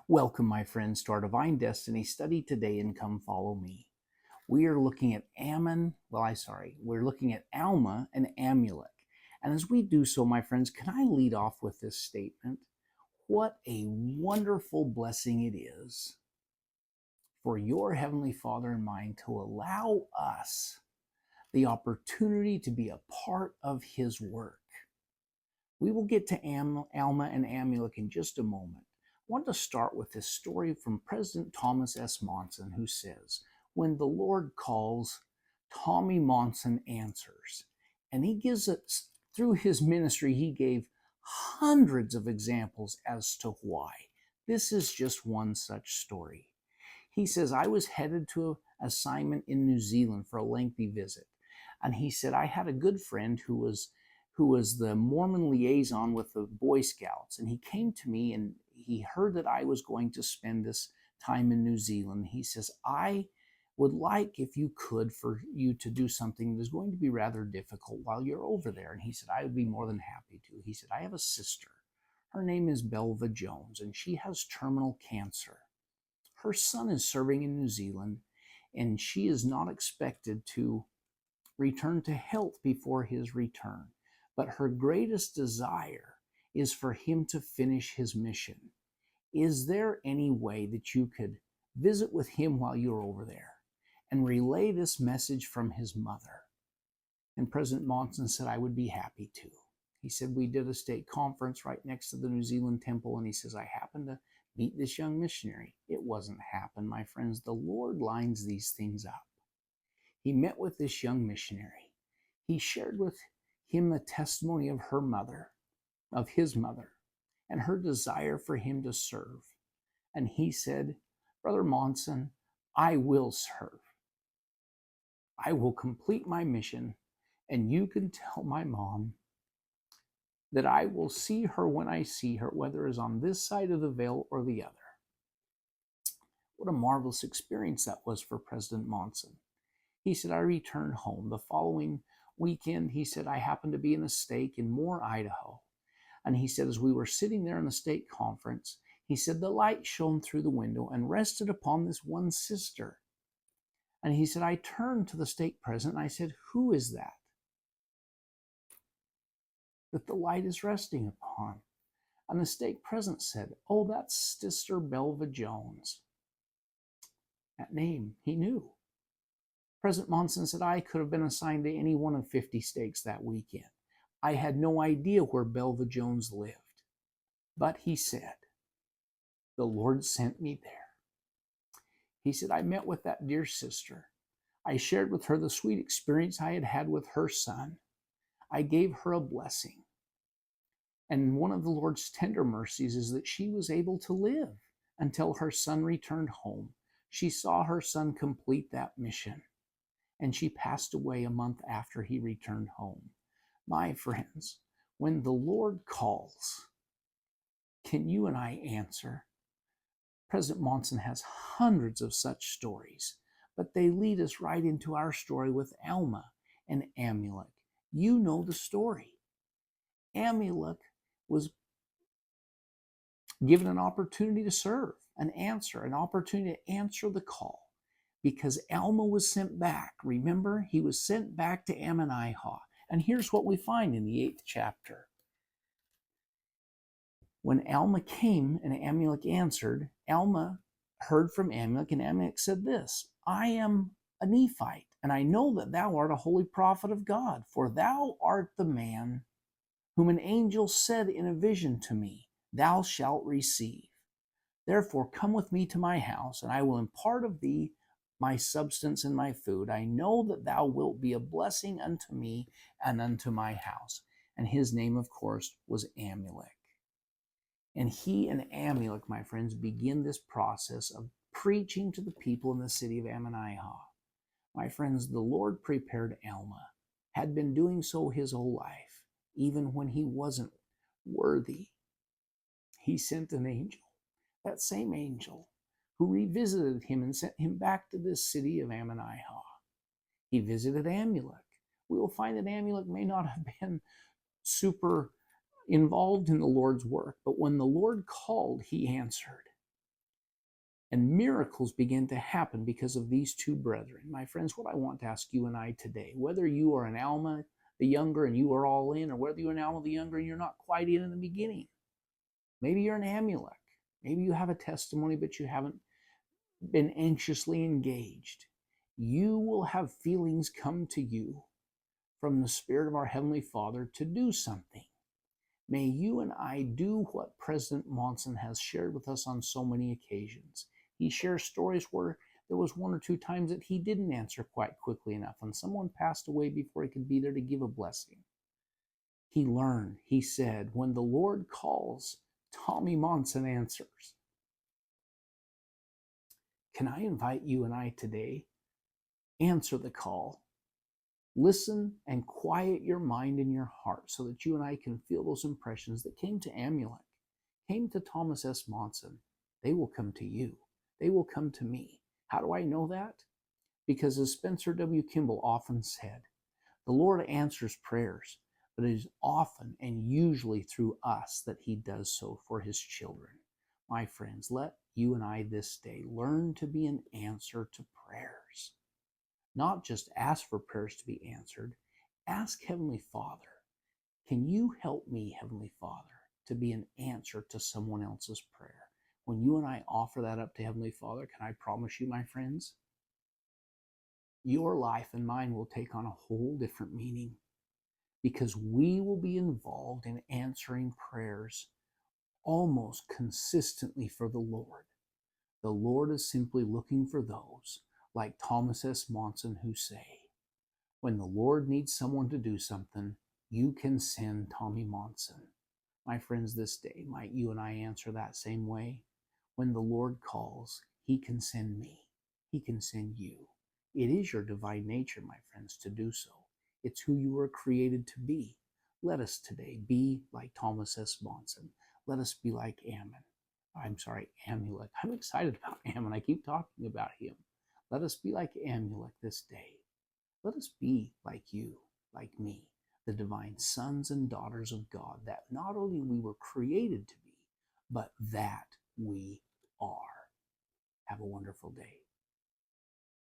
Welcome, my friends, to our Divine Destiny study today in Come Follow Me. We are looking at we're looking at Alma and Amulek. And as we do so, my friends, can I lead off with this statement? What a wonderful blessing it is for your Heavenly Father and mine to allow us the opportunity to be a part of His work. We will get to Alma and Amulek in just a moment. I want to start with this story from President Thomas S. Monson, who says, when the Lord calls, Tommy Monson answers. And he gives it, through his ministry, he gave hundreds of examples as to why. This is just one such story. He says, I was headed to an assignment in New Zealand for a lengthy visit. And he said, I had a good friend who was the Mormon liaison with the Boy Scouts. And he came to me and he heard that I was going to spend this time in New Zealand. He says, I would like, if you could, for you to do something that is going to be rather difficult while you're over there. And he said, I would be more than happy to. He said, I have a sister. Her name is Belva Jones, and she has terminal cancer. Her son is serving in New Zealand, and she is not expected to return to health before his return. But her greatest desire is for him to finish his mission. Is there any way that you could visit with him while you're over there and relay this message from his mother? And President Monson said, I would be happy to. He said, we did a state conference right next to the New Zealand temple, and he says, I happened to meet this young missionary. It wasn't happen, my friends. The Lord lines these things up. He met with this young missionary. He shared with him the testimony of her mother, of his mother, and her desire for him to serve. And he said, Brother Monson, I will serve. I will complete my mission, and you can tell my mom that I will see her when I see her, whether it's on this side of the veil or the other. What a marvelous experience that was for President Monson. He said, I returned home. The following weekend, he said, I happened to be in a stake in Moore, Idaho. And he said, as we were sitting there in the stake conference, he said, the light shone through the window and rested upon this one sister. And he said, I turned to the stake president and I said, who is that the light is resting upon? And the stake president said, oh, that's Sister Belva Jones. That name he knew. President Monson said, I could have been assigned to any one of 50 stakes that weekend. I had no idea where Belva Jones lived. But he said, the Lord sent me there. He said, I met with that dear sister. I shared with her the sweet experience I had had with her son. I gave her a blessing. And one of the Lord's tender mercies is that she was able to live until her son returned home. She saw her son complete that mission, and she passed away a month after he returned home. My friends, when the Lord calls, can you and I answer? President Monson has hundreds of such stories, but they lead us right into our story with Alma and Amulek. You know the story. Amulek was given an opportunity to serve, an opportunity to answer the call, because Alma was sent back. Remember, he was sent back to Ammonihah. And here's what we find in the 8th chapter. When Alma came and Amulek answered, Alma heard from Amulek, and Amulek said this, I am a Nephite, and I know that thou art a holy prophet of God, for thou art the man whom an angel said in a vision to me, thou shalt receive. Therefore come with me to my house, and I will impart of thee my substance and my food. I know that thou wilt be a blessing unto me and unto my house. And his name, of course, was Amulek. And he and Amulek, my friends, begin this process of preaching to the people in the city of Ammonihah. My friends, the Lord prepared Alma, had been doing so his whole life, even when he wasn't worthy. He sent an angel, that same angel, who revisited him and sent him back to this city of Ammonihah. He visited Amulek. We will find that Amulek may not have been super involved in the Lord's work, but when the Lord called, he answered. And miracles began to happen because of these two brethren. My friends, what I want to ask you and I today, whether you are an Alma the younger and you are all in, or whether you're an Alma the younger and you're not quite in the beginning, maybe you're an Amulek. Maybe you have a testimony, but you haven't been anxiously engaged. You will have feelings come to you from the Spirit of our Heavenly Father to do something. May you and I do what President Monson has shared with us on so many occasions. He shares stories where there was one or two times that he didn't answer quite quickly enough, and someone passed away before he could be there to give a blessing. He learned, he said, when the Lord calls, Tommy Monson answers. Can I invite you and I today? Answer the call. Listen and quiet your mind and your heart so that you and I can feel those impressions that came to Amulek, came to Thomas S. Monson. They will come to you. They will come to me. How do I know that? Because as Spencer W. Kimball often said, the Lord answers prayers, but it is often and usually through us that he does so for his children. My friends, let you and I this day learn to be an answer to prayers. Not just ask for prayers to be answered. Ask Heavenly Father, can you help me, Heavenly Father, to be an answer to someone else's prayer? When you and I offer that up to Heavenly Father, can I promise you, my friends, your life and mine will take on a whole different meaning, because we will be involved in answering prayers almost consistently for the Lord. The Lord is simply looking for those like Thomas S. Monson who say, when the Lord needs someone to do something, you can send Tommy Monson. My friends, this day, might you and I answer that same way? When the Lord calls, he can send me. He can send you. It is your divine nature, my friends, to do so. It's who you were created to be. Let us today be like Thomas S. Monson. Let us be like Amulek. I'm excited about Ammon. I keep talking about him. Let us be like Amulek this day. Let us be like you, like me, the divine sons and daughters of God, that not only we were created to be, but that we are. Have a wonderful day.